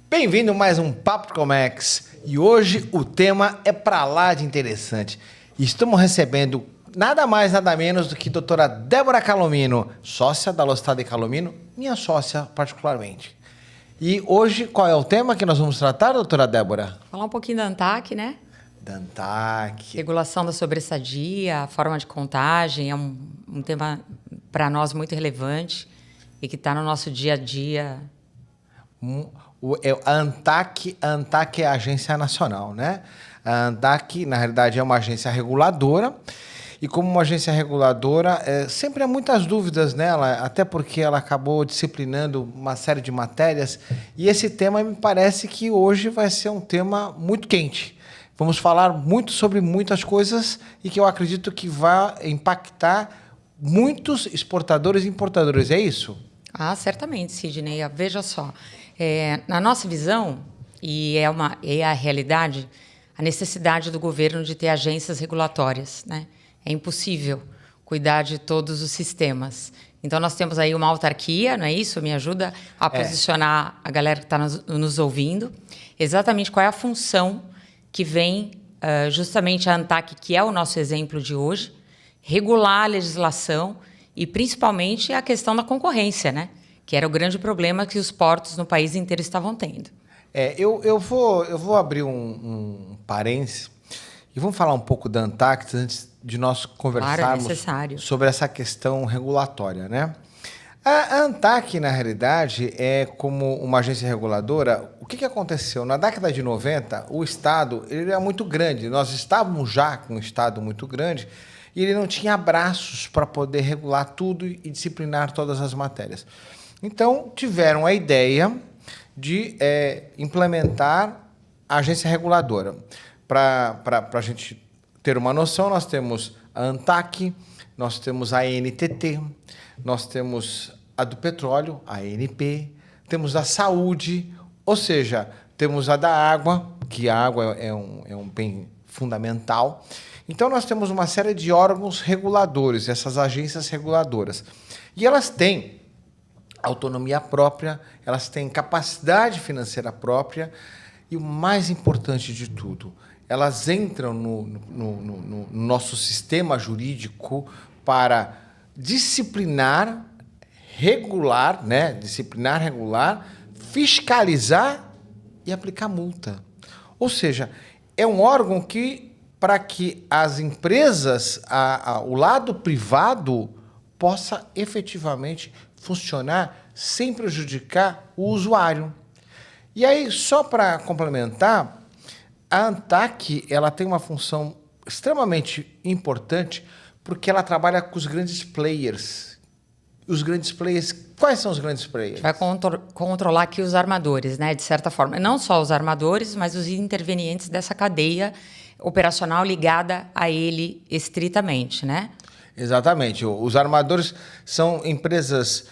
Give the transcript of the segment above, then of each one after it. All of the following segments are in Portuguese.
Bem-vindo a mais um Papo Comex e hoje o tema é pra lá de interessante. Estamos recebendo nada mais, nada menos do que a doutora Débora Calomino, sócia da Lostada e Calomino, minha sócia particularmente. E hoje, qual é o tema que nós vamos tratar, doutora Débora? Falar um pouquinho da ANTAC, né? Da ANTAC. Regulação da sobressadia, a forma de contagem, é um tema para nós muito relevante e que está no nosso dia a dia. A ANTAC é a agência nacional, né? A ANTAC, na realidade, é uma agência reguladora. E como uma agência reguladora, sempre há muitas dúvidas nela, até porque ela acabou disciplinando uma série de matérias. E esse tema me parece que hoje vai ser um tema muito quente. Vamos falar muito sobre muitas coisas e que eu acredito que vai impactar muitos exportadores e importadores. É isso? Ah, certamente, Sidney. Veja só, na nossa visão, e é a realidade, a necessidade do governo de ter agências regulatórias, né? É impossível cuidar de todos os sistemas. Então, nós temos aí uma autarquia, não é isso? Me ajuda a posicionar a galera que está nos ouvindo. Exatamente qual é a função que vem justamente a ANTAC, que é o nosso exemplo de hoje, regular a legislação e, principalmente, a questão da concorrência, né? Que era o grande problema que os portos no país inteiro estavam tendo. Eu vou abrir um parênteses e vamos falar um pouco da ANTAC antes de nós conversarmos sobre essa questão regulatória, né? A ANTAC, na realidade, é como uma agência reguladora. O que aconteceu? Na década de 90, o Estado ele era muito grande. Nós estávamos já com um Estado muito grande e ele não tinha braços para poder regular tudo e disciplinar todas as matérias. Então, tiveram a ideia de implementar a agência reguladora. Para a gente ter uma noção, nós temos a ANTAC, nós temos a ANTT, nós temos a do petróleo, a ANP, temos a saúde, ou seja, temos a da água, que a água é um bem fundamental. Então, nós temos uma série de órgãos reguladores, essas agências reguladoras. E elas têm autonomia própria, elas têm capacidade financeira própria e o mais importante de tudo, elas entram no nosso sistema jurídico para disciplinar, regular, né? Disciplinar, regular, fiscalizar e aplicar multa. Ou seja, é um órgão que, para que as empresas, o lado privado, possa efetivamente funcionar sem prejudicar o usuário. E aí, só para complementar, a ANTAC ela tem uma função extremamente importante porque ela trabalha com os grandes players. Os grandes players, quais são os grandes players? Vai controlar aqui os armadores, né? De certa forma. Não só os armadores, mas os intervenientes dessa cadeia operacional ligada a ele estritamente, né? Exatamente. Os armadores são empresas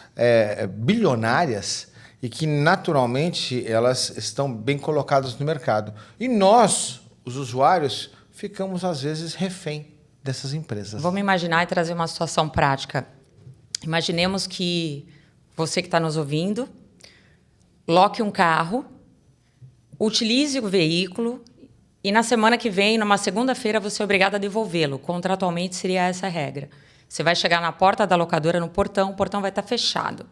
bilionárias e que, naturalmente, elas estão bem colocadas no mercado. E nós, os usuários, ficamos, às vezes, refém dessas empresas. Vamos imaginar e trazer uma situação prática. Imaginemos que você que está nos ouvindo, loque um carro, utilize o veículo e, na semana que vem, numa segunda-feira, você é obrigado a devolvê-lo. Contratualmente, seria essa a regra. Você vai chegar na porta da locadora, no portão, o portão vai estar fechado.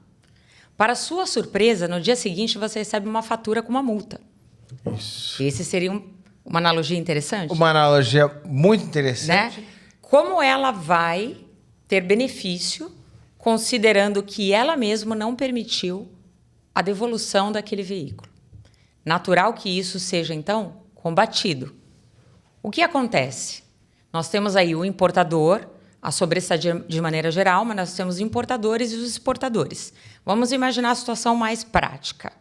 Para sua surpresa, no dia seguinte você recebe uma fatura com uma multa. Isso. Esse seria uma analogia interessante? Uma analogia muito interessante. Né? Como ela vai ter benefício, considerando que ela mesma não permitiu a devolução daquele veículo? Natural que isso seja, então, combatido. O que acontece? Nós temos aí o importador, a sobressadia de maneira geral, mas nós temos importadores e os exportadores. Vamos imaginar a situação mais prática.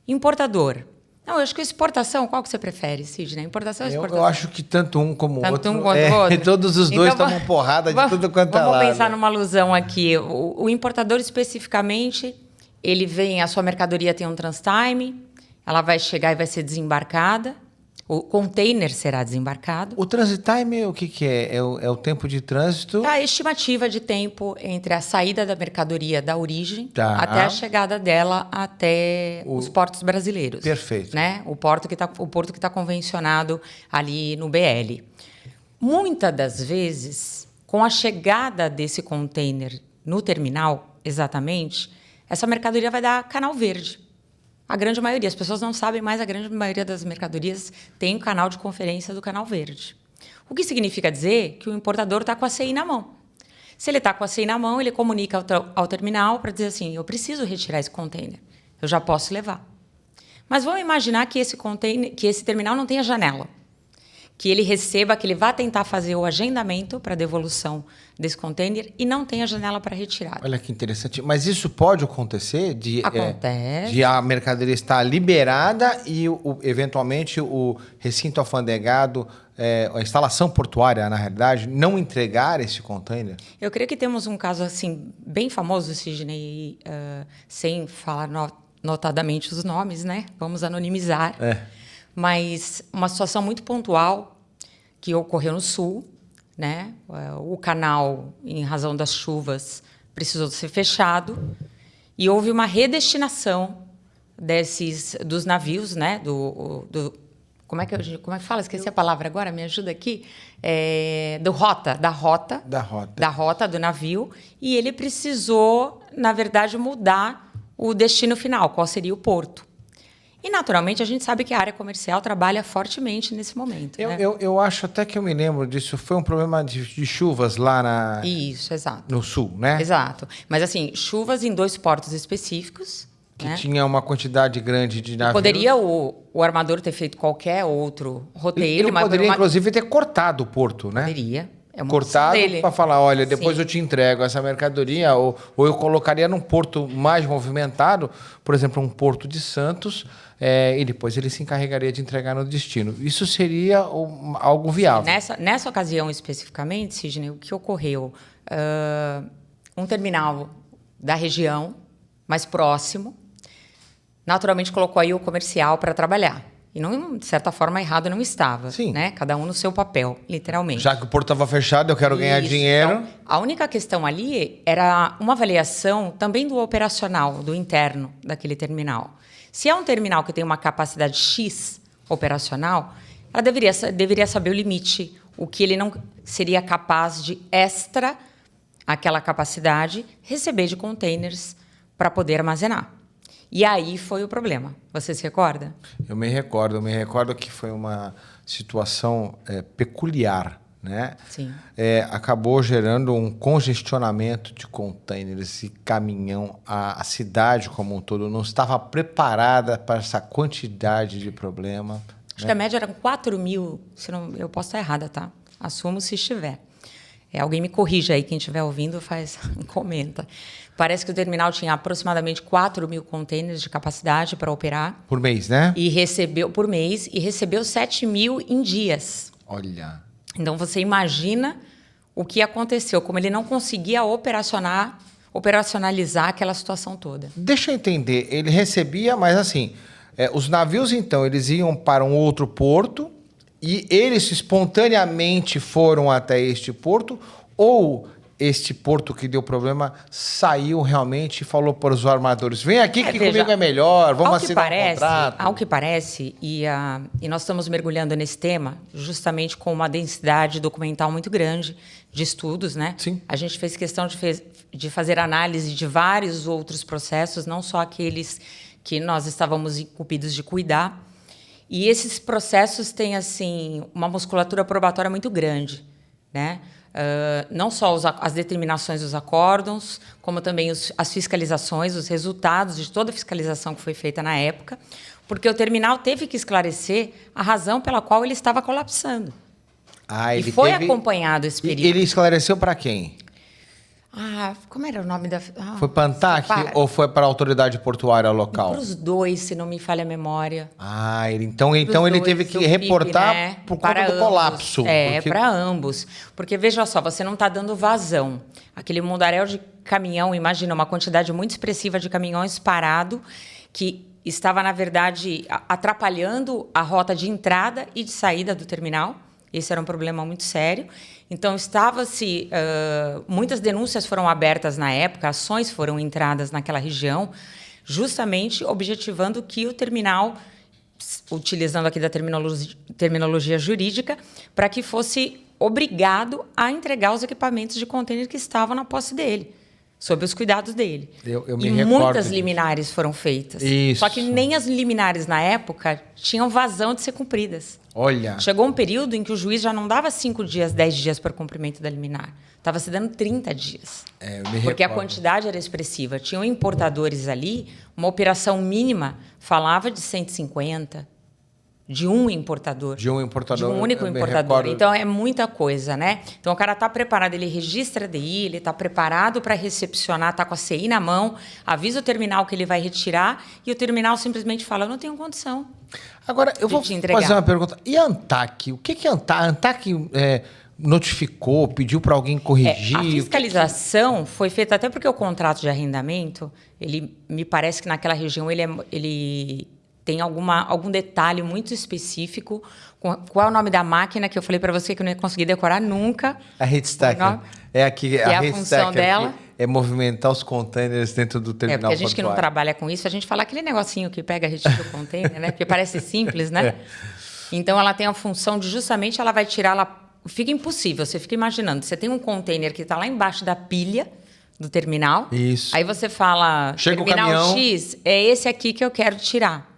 Importador. Não, eu acho que exportação, qual que você prefere, Sidney? Importação ou exportação? Eu acho que tanto um como o outro. Tanto um quanto o outro. Todos os dois tomam porrada de tudo quanto é lado. Vamos pensar numa alusão aqui. O importador, especificamente, ele vem, a sua mercadoria tem um transtime, ela vai chegar e vai ser desembarcada. O container será desembarcado. O transit time, o que é? É o tempo de trânsito? A estimativa de tempo entre a saída da mercadoria da origem até a chegada dela até os portos brasileiros. Perfeito. Né? O porto que está convencionado ali no BL. Muitas das vezes, com a chegada desse container no terminal, exatamente, essa mercadoria vai dar canal verde. A grande maioria, as pessoas não sabem, mas a grande maioria das mercadorias tem o canal de conferência do canal verde. O que significa dizer que o importador está com a CI na mão. Se ele está com a CI na mão, ele comunica ao terminal para dizer assim, eu preciso retirar esse container, eu já posso levar. Mas vamos imaginar que esse terminal não tenha janela. Que ele receba, que ele vá tentar fazer o agendamento para devolução desse container e não tenha janela para retirada. Olha que interessante. Mas isso pode acontecer? Acontece. De a mercadoria estar liberada e, eventualmente, o recinto alfandegado, a instalação portuária, na realidade, não entregar esse container? Eu creio que temos um caso assim bem famoso, Sidney, sem falar notadamente os nomes, né? Vamos anonimizar. Mas uma situação muito pontual que ocorreu no Sul, né? O canal, em razão das chuvas, precisou ser fechado e houve uma redestinação dos navios, né? Como é que fala? Esqueci a palavra agora, me ajuda aqui. Da rota do navio, e ele precisou, na verdade, mudar o destino final, qual seria o porto. E, naturalmente, a gente sabe que a área comercial trabalha fortemente nesse momento. Eu acho até que eu me lembro disso. Foi um problema de chuvas lá Isso, exato. No Sul, né? Exato. Mas, assim, chuvas em 2 portos específicos. Que tinha uma quantidade grande de navios. Poderia o armador ter feito qualquer outro roteiro. Ele poderia, inclusive, ter cortado o porto, né? Poderia. Cortado para falar, olha, depois eu te entrego essa mercadoria, ou eu colocaria num porto mais movimentado, por exemplo, um porto de Santos, e depois ele se encarregaria de entregar no destino. Isso seria algo viável. Nessa ocasião especificamente, Sidney, o que ocorreu? Um terminal da região, mais próximo, naturalmente colocou aí o comercial para trabalhar. E, não, de certa forma, errado não estava. Sim. Né? Cada um no seu papel, literalmente. Já que o porto estava fechado, eu quero ganhar dinheiro. Então, a única questão ali era uma avaliação também do operacional, do interno daquele terminal. Se é um terminal que tem uma capacidade X operacional, ela deveria saber o limite, o que ele não seria capaz de extra aquela capacidade receber de containers para poder armazenar. E aí foi o problema. Você se recorda? Eu me recordo que foi uma situação peculiar, né? Sim. Acabou gerando um congestionamento de containers e caminhão. A cidade como um todo não estava preparada para essa quantidade de problema. Acho que a média era 4 mil, eu posso estar errada, tá? Assumo se estiver. Alguém me corrija aí, quem estiver ouvindo, comenta. Parece que o terminal tinha aproximadamente 4 mil containers de capacidade para operar. Por mês, né? Por mês, e recebeu 7 mil em dias. Olha. Então, você imagina o que aconteceu, como ele não conseguia operacionalizar aquela situação toda. Deixa eu entender, ele recebia, mas assim, os navios, então, eles iam para um outro porto e eles espontaneamente foram até este porto, ou este porto que deu problema saiu realmente e falou para os armadores, vem aqui que comigo é melhor, vamos assinar um contrato. Ao que parece, e nós estamos mergulhando nesse tema justamente com uma densidade documental muito grande de estudos, né? Sim. A gente fez questão de fazer análise de vários outros processos, não só aqueles que nós estávamos incumbidos de cuidar. E esses processos têm assim uma musculatura probatória muito grande, né? Não só as determinações dos acórdons, como também as fiscalizações, os resultados de toda a fiscalização que foi feita na época, porque o terminal teve que esclarecer a razão pela qual ele estava colapsando. E foi acompanhado esse período. Ele esclareceu para quem? Como era o nome da... Foi para a ANTAC ou foi para a autoridade portuária local? Para os dois, se não me falha a memória. Então ele teve que reportar, né? Por conta do colapso. Para ambos. Porque, veja só, você não está dando vazão. Aquele mundaréu de caminhão, imagina, uma quantidade muito expressiva de caminhões parado, que estava, na verdade, atrapalhando a rota de entrada e de saída do terminal. Esse era um problema muito sério. Então, muitas denúncias foram abertas na época, ações foram entradas naquela região, justamente objetivando que o terminal, utilizando aqui da terminologia jurídica, para que fosse obrigado a entregar os equipamentos de contêiner que estavam na posse dele, sob os cuidados dele. Eu me e recordo muitas disso. Liminares foram feitas. Isso. Só que nem as liminares, na época, tinham vazão de ser cumpridas. Olha. Chegou um período em que o juiz já não dava 5 dias, 10 dias para o cumprimento da liminar. Estava se dando 30 dias. Porque a quantidade era expressiva. Tinham importadores ali, uma operação mínima falava de 150, de um importador. De um importador. De um único importador. Então, é muita coisa, né? Então, o cara está preparado, ele registra a DI, ele está preparado para recepcionar, está com a CI na mão, avisa o terminal que ele vai retirar e o terminal simplesmente fala, eu não tenho condição. Agora, eu vou fazer uma pergunta. E a ANTAQ? O que é a ANTAQ? A ANTAQ notificou, pediu para alguém corrigir? A fiscalização foi feita até porque o contrato de arrendamento, ele me parece que naquela região ele tem algum detalhe muito específico. Qual é o nome da máquina que eu falei para você que eu não ia conseguir decorar nunca? A Heatstacker. É aqui, a função dela. É movimentar os containers dentro do terminal porque a gente que não trabalha com isso, a gente fala aquele negocinho que pega, retira o container, né? Porque parece simples, né? Então, ela tem a função de justamente, ela vai tirar, fica impossível, você fica imaginando, você tem um container que está lá embaixo da pilha do terminal. Isso. Aí você fala, chega terminal o caminhão. X, é esse aqui que eu quero tirar.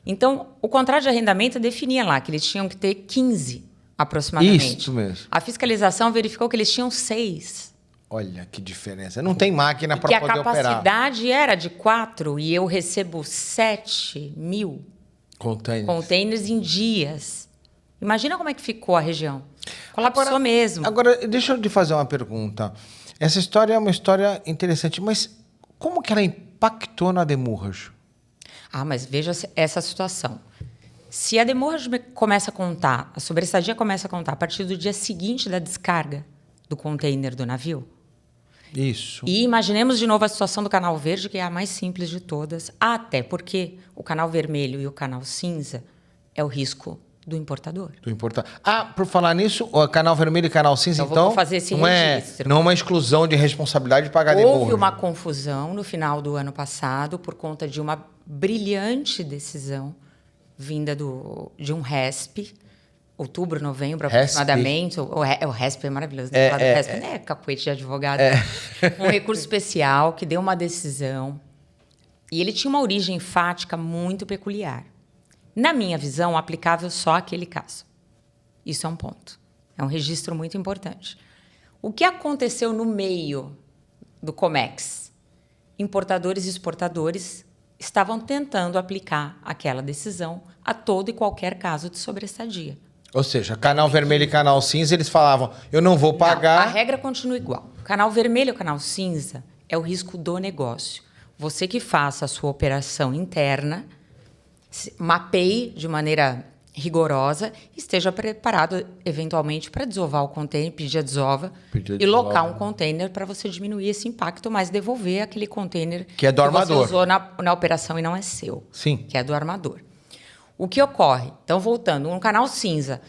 Então, o contrato de arrendamento definia lá que eles tinham que ter 15, aproximadamente. Isso mesmo. A fiscalização verificou que eles tinham 6. Olha que diferença. Não tem máquina para poder operar. Que a capacidade era de 4 e eu recebo 7 mil containers em dias. Imagina como é que ficou a região. Colapsou mesmo. Agora, deixa eu te fazer uma pergunta. Essa história é uma história interessante, mas como que ela impactou na Demurrage? Mas veja essa situação. Se a Demurrage começa a contar, a sobrestadia começa a contar a partir do dia seguinte da descarga do container do navio. Isso. E imaginemos de novo a situação do canal verde, que é a mais simples de todas, até porque o canal vermelho e o canal cinza é o risco do importador. Por falar nisso, o canal vermelho e canal cinza, então vou fazer esse registro. Não é uma exclusão de responsabilidade de pagar Demurrage. Houve uma confusão no final do ano passado por conta de uma brilhante decisão vinda de um RESP, outubro, novembro, aproximadamente. O RESP é maravilhoso. Né? O RESP não é cacuete de advogado. Um recurso especial que deu uma decisão. E ele tinha uma origem fática muito peculiar. Na minha visão, aplicável só àquele caso. Isso é um ponto. É um registro muito importante. O que aconteceu no meio do COMEX? Importadores e exportadores estavam tentando aplicar aquela decisão a todo e qualquer caso de sobrestadia. Ou seja, canal vermelho e canal cinza, eles falavam, eu não vou pagar... Não, a regra continua igual. Canal vermelho e canal cinza é o risco do negócio. Você que faça a sua operação interna, mapeie de maneira rigorosa, esteja preparado, eventualmente, para desovar o container, pedir a desova e locar um container para você diminuir esse impacto, mas devolver aquele container que é do armador. Você usou na operação e não é seu. Sim. Que é do armador. O que ocorre? Então, voltando, no canal cinza,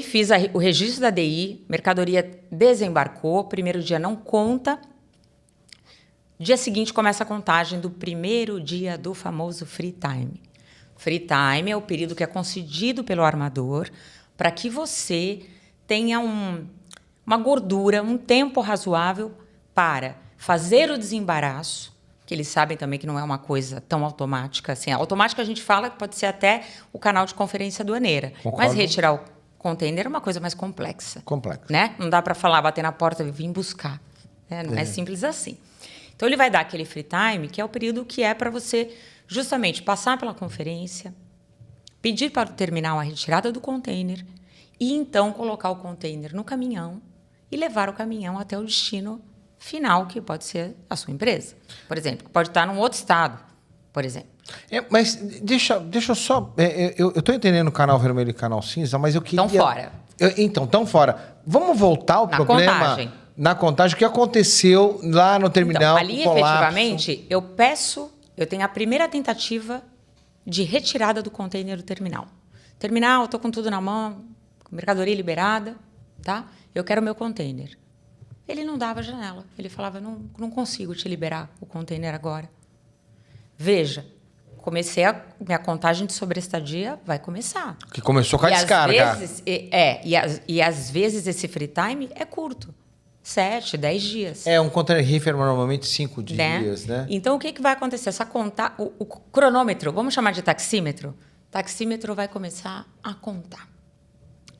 fiz o registro da DI, mercadoria desembarcou, primeiro dia não conta, dia seguinte começa a contagem do primeiro dia do famoso free time. Free time é o período que é concedido pelo armador para que você tenha uma gordura, um tempo razoável para fazer o desembaraço, que eles sabem também que não é uma coisa tão automática assim. A automática a gente fala que pode ser até o canal de conferência aduaneira. Concordo. Mas retirar o container é uma coisa mais complexa. Né? Não dá para falar, bater na porta e vir buscar. Não é simples assim. Então, ele vai dar aquele free time, que é o período que é para você justamente passar pela conferência, pedir para o terminal a retirada do container e, então, colocar o container no caminhão e levar o caminhão até o destino final, que pode ser a sua empresa. Por exemplo, pode estar num outro estado, por exemplo. Mas deixa eu só... eu estou entendendo o canal vermelho e o canal cinza, mas eu queria... Estão fora. Estão fora. Vamos voltar ao problema... Na contagem, o que aconteceu lá no terminal? Então, ali, efetivamente, eu peço eu tenho a primeira tentativa de retirada do container do terminal. Terminal, estou com tudo na mão, mercadoria liberada, tá? Eu quero o meu container. Ele não dava janela. Ele falava, não consigo te liberar o container agora. Veja, minha contagem de sobreestadia vai começar. Que começou com a descarga. Às vezes esse free time é curto. 7, 10 dias. Um container reefer normalmente 5 dias, né? Então, o que vai acontecer? O cronômetro, vamos chamar de taxímetro? O taxímetro vai começar a contar.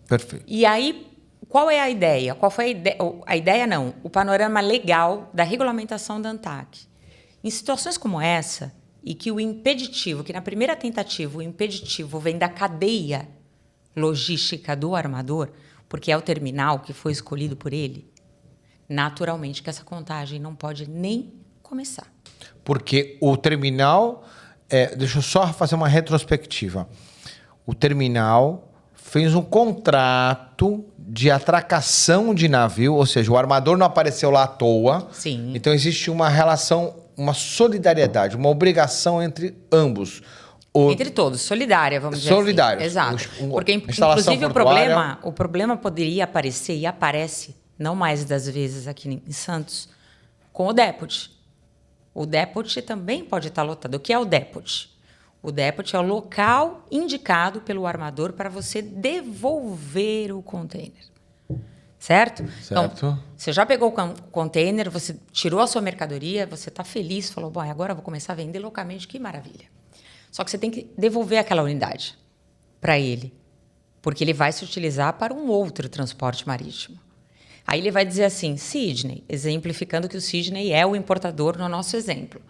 Perfeito. E aí, qual é a ideia? Qual foi a ideia? A ideia não, o panorama legal da regulamentação da ANTAQ. Em situações como essa, e que o impeditivo, que na primeira tentativa o impeditivo vem da cadeia logística do armador, porque é o terminal que foi escolhido por ele, naturalmente que essa contagem não pode nem começar. Porque o terminal... deixa eu só fazer uma retrospectiva. O terminal fez um contrato de atracação de navio, ou seja, o armador não apareceu lá à toa. Sim. Então existe uma relação, uma solidariedade, uma obrigação entre ambos. Entre todos, solidária, vamos dizer assim. Solidária. Exato. Porque, inclusive, o problema poderia aparecer, e aparece, não mais das vezes aqui em Santos, com o depot. O depot também pode estar lotado. O que é o depot? O depot é o local indicado pelo armador para você devolver o container. Certo? Então, você já pegou o container, você tirou a sua mercadoria, você está feliz, falou, bom, agora eu vou começar a vender loucamente, que maravilha. Só que você tem que devolver aquela unidade para ele, porque ele vai se utilizar para um outro transporte marítimo. Aí ele vai dizer assim, Sidney, exemplificando que o Sidney é o importador no nosso exemplo.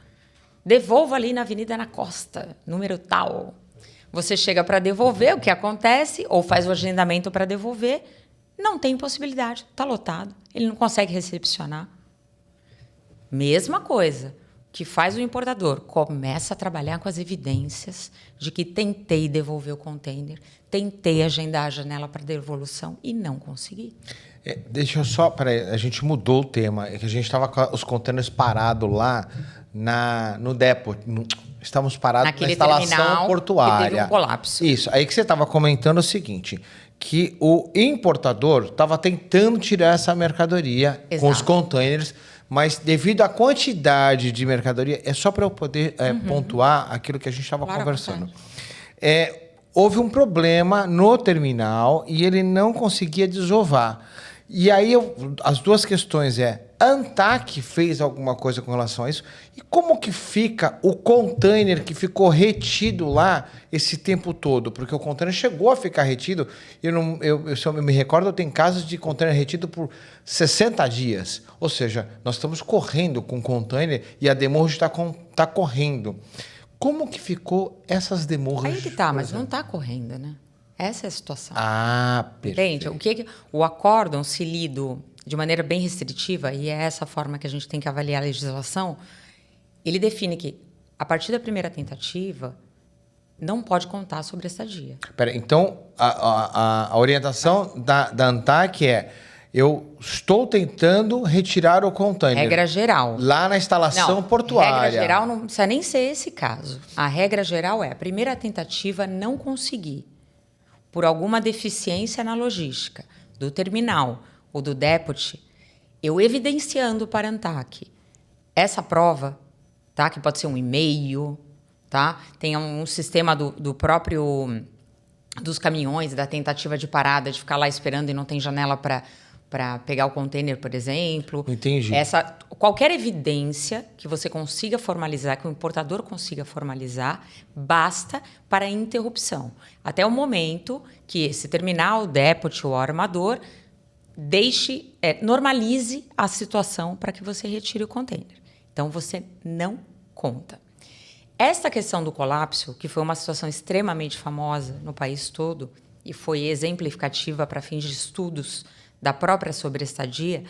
Devolva ali na Avenida na Costa, número tal. Você chega para devolver, o que acontece, ou faz o agendamento para devolver, não tem possibilidade, está lotado, ele não consegue recepcionar. Mesma coisa, que faz o importador, começa a trabalhar com as evidências de que tentei devolver o container, tentei agendar a janela para devolução e não consegui. Deixa eu só... Peraí, a gente mudou o tema. É que a gente estava com os containers parados lá no depot. Estávamos parados na instalação portuária. Que teve um colapso. Isso. Aí que você estava comentando o seguinte, que o importador estava tentando tirar essa mercadoria com os containers, mas devido à quantidade de mercadoria, é só para eu poder pontuar aquilo que a gente estava conversando. Houve um problema no terminal e ele não conseguia desovar. E aí, as duas questões a ANTAQ fez alguma coisa com relação a isso? E como que fica o container que ficou retido lá esse tempo todo? Porque o container chegou a ficar retido. Se eu me recordo, eu tenho casos de container retido por 60 dias. Ou seja, nós estamos correndo com o container e a demurge está correndo. Como que ficou essas demurras? Aí que tá, mas não está correndo, né? Essa é a situação. Perfeito. Entende? O acórdão, se lido de maneira bem restritiva, e é essa forma que a gente tem que avaliar a legislação, ele define que, a partir da primeira tentativa, não pode contar sobre estadia. Então, a orientação da ANTAQ é: eu estou tentando retirar o container. Regra geral. Lá na instalação portuária. Regra geral não precisa nem ser esse caso. A regra geral é: a primeira tentativa não conseguir, por alguma deficiência na logística do terminal ou do depot, eu evidenciando para a ANTAQ essa prova, tá? Que pode ser um e-mail, tá? Tem um sistema do próprio dos caminhões, da tentativa de parada, de ficar lá esperando e não tem janela para pegar o container, por exemplo. Entendi. Qualquer evidência que você consiga formalizar, que o importador consiga formalizar, basta para a interrupção. Até o momento que esse terminal, o depot ou o armador, normalize a situação para que você retire o container. Então, você não conta. Essa questão do colapso, que foi uma situação extremamente famosa no país todo e foi exemplificativa para fins de estudos da própria sobreestadia,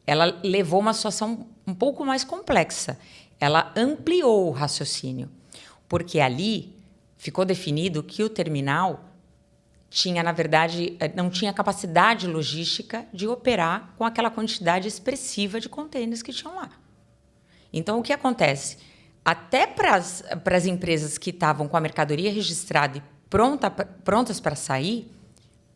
ela levou uma situação um pouco mais complexa. Ela ampliou o raciocínio, porque ali ficou definido que o terminal tinha, na verdade, não tinha capacidade logística de operar com aquela quantidade expressiva de contêineres que tinham lá. Então, o que acontece? até para as empresas que estavam com a mercadoria registrada e prontas para sair,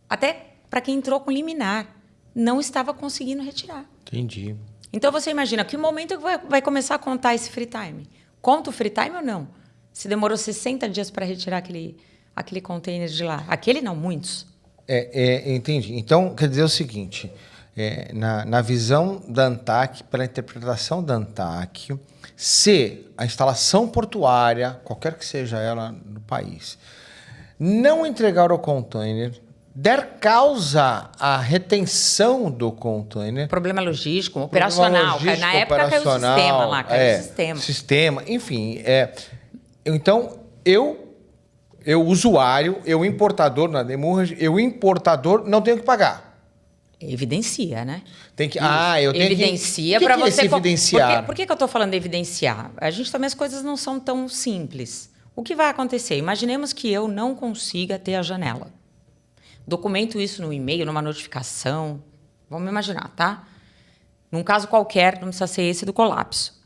até para quem entrou com liminar, não estava conseguindo retirar. Entendi. Então, você imagina, que momento vai começar a contar esse free time? Conta o free time ou não? Se demorou 60 dias para retirar aquele container de lá. Aquele não, muitos. Entendi. Então, quer dizer o seguinte, na visão da ANTAQ, pela interpretação da ANTAQ, se a instalação portuária, qualquer que seja ela no país, não entregar o container, der causa à retenção do container... Problema logístico, operacional. Na época caiu o sistema lá, caiu o sistema. Sistema, enfim. Então, eu usuário, eu importador na demurrage, eu importador não tenho que pagar. Evidencia, né? Tem que. Eu tenho evidencia para você. Evidenciar? Por que eu estou falando de evidenciar? A gente também, as coisas não são tão simples. O que vai acontecer? Imaginemos que eu não consiga ter a janela. Documento isso no e-mail, numa notificação. Vamos imaginar, tá? Num caso qualquer, não precisa ser esse do colapso.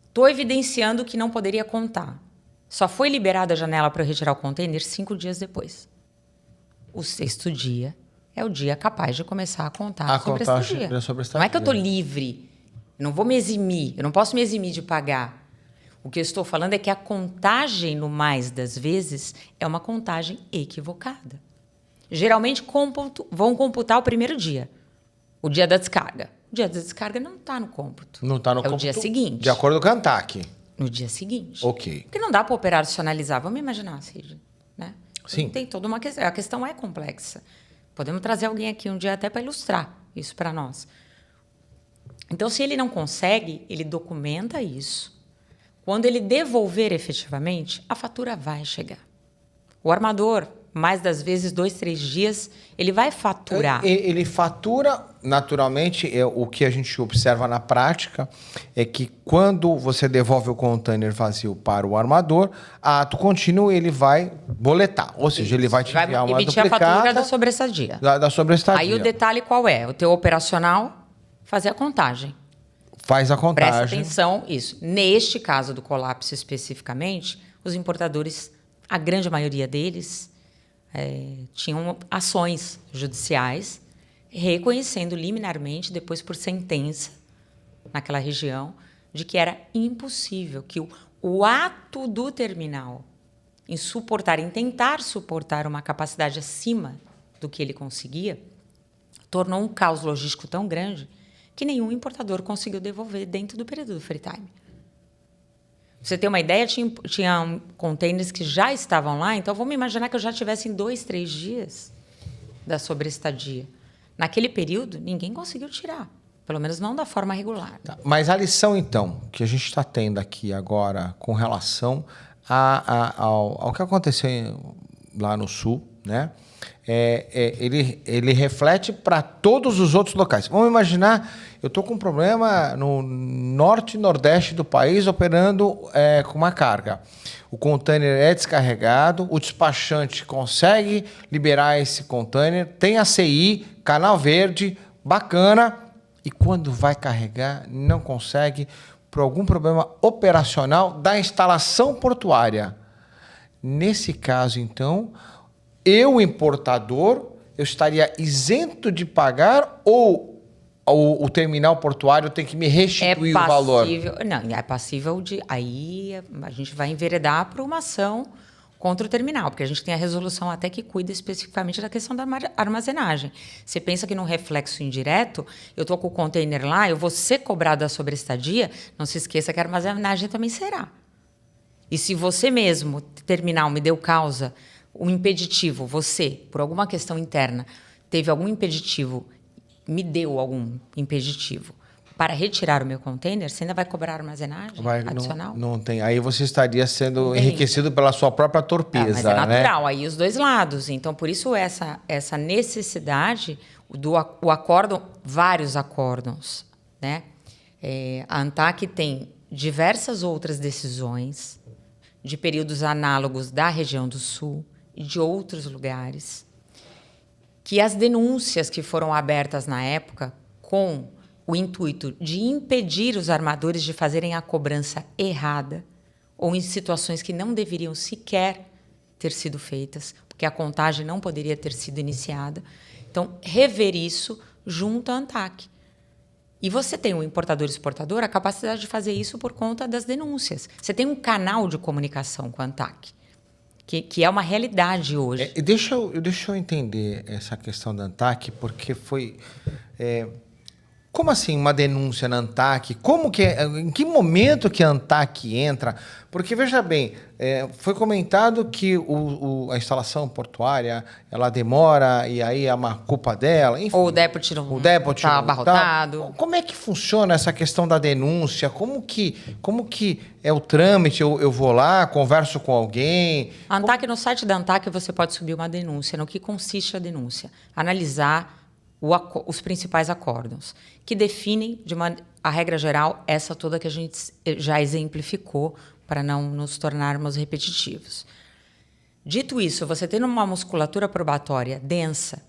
Estou evidenciando que não poderia contar. Só foi liberada a janela para eu retirar o container 5 dias depois. O 6º dia é o dia capaz de começar a contar sobre esta dia. Não é que eu estou livre. Eu não vou me eximir. Eu não posso me eximir de pagar. O que eu estou falando é que a contagem, no mais das vezes, é uma contagem equivocada. Geralmente vão computar o primeiro dia. O dia da descarga. O dia da descarga não está no cômputo. Não está no cômputo. É o dia seguinte. De acordo com a ANTAQ. No dia seguinte. Ok. Porque não dá para operacionalizar. Vamos imaginar, Cid, né? Sim. Tem toda uma questão. A questão é complexa. Podemos trazer alguém aqui um dia até para ilustrar isso para nós. Então, se ele não consegue, ele documenta isso. Quando ele devolver efetivamente, a fatura vai chegar. O armador, mais das vezes, 2, 3 dias, ele vai faturar. Ele fatura, naturalmente, o que a gente observa na prática é que quando você devolve o container vazio para o armador, a ato contínuo ele vai boletar. Ou seja, ele vai te enviar uma duplicata. Emitir a fatura da sobreestadia. Da sobreestadia. Aí o detalhe qual é? O teu operacional fazer a contagem. Faz a contagem. Presta atenção, isso. Neste caso do colapso especificamente, os importadores, a grande maioria deles, tinham ações judiciais reconhecendo liminarmente, depois por sentença, naquela região, de que era impossível, que o ato do terminal em tentar suportar uma capacidade acima do que ele conseguia, tornou um caos logístico tão grande que nenhum importador conseguiu devolver dentro do período do free time. Você tem uma ideia, tinha containers que já estavam lá, então vamos imaginar que eu já tivesse em 2, 3 dias da sobreestadia. Naquele período, ninguém conseguiu tirar, pelo menos não da forma regular. Tá. Mas a lição, então, que a gente está tendo aqui agora com relação ao que aconteceu lá no Sul, né? Ele reflete para todos os outros locais. Vamos imaginar, eu estou com um problema no norte e nordeste do país operando com uma carga. O container é descarregado, o despachante consegue liberar esse container, tem a CI, canal verde, bacana, e quando vai carregar, não consegue por algum problema operacional da instalação portuária. Nesse caso, então, eu, importador, eu estaria isento de pagar ou o terminal portuário tem que me restituir o valor? Não, é passível de... Aí a gente vai enveredar para uma ação contra o terminal, porque a gente tem a resolução até que cuida especificamente da questão da armazenagem. Você pensa que num reflexo indireto, eu estou com o container lá, eu vou ser cobrado a sobreestadia, não se esqueça que a armazenagem também será. E se você mesmo, terminal, me deu causa, um impeditivo, você, por alguma questão interna, teve algum impeditivo, me deu algum impeditivo para retirar o meu container, você ainda vai cobrar armazenagem adicional? Não tem. Aí você estaria sendo enriquecido pela sua própria torpeza. Mas é natural, aí os dois lados. Então, por isso essa necessidade o acórdão, vários acórdãos, né? A ANTAQ tem diversas outras decisões de períodos análogos da região do Sul e de outros lugares, que as denúncias que foram abertas na época com o intuito de impedir os armadores de fazerem a cobrança errada, ou em situações que não deveriam sequer ter sido feitas, porque a contagem não poderia ter sido iniciada. Então, rever isso junto à ANTAQ. E você tem, um importador e exportador, a capacidade de fazer isso por conta das denúncias. Você tem um canal de comunicação com a ANTAQ, que é uma realidade hoje. Deixa eu entender essa questão da ANTAQ, porque foi... como assim uma denúncia na ANTAQ? Em que momento que a ANTAQ entra? Porque, veja bem, foi comentado que a instalação portuária ela demora e aí é uma culpa dela. Enfim, ou o débito não está abarrotado. Como é que funciona essa questão da denúncia? Como que é o trâmite? Eu vou lá, converso com alguém? A ANTAQ, no site da ANTAQ, você pode subir uma denúncia. No que consiste a denúncia? Analisar os principais acórdãos, que definem, a regra geral, essa toda que a gente já exemplificou, para não nos tornarmos repetitivos. Dito isso, você tendo uma musculatura probatória densa,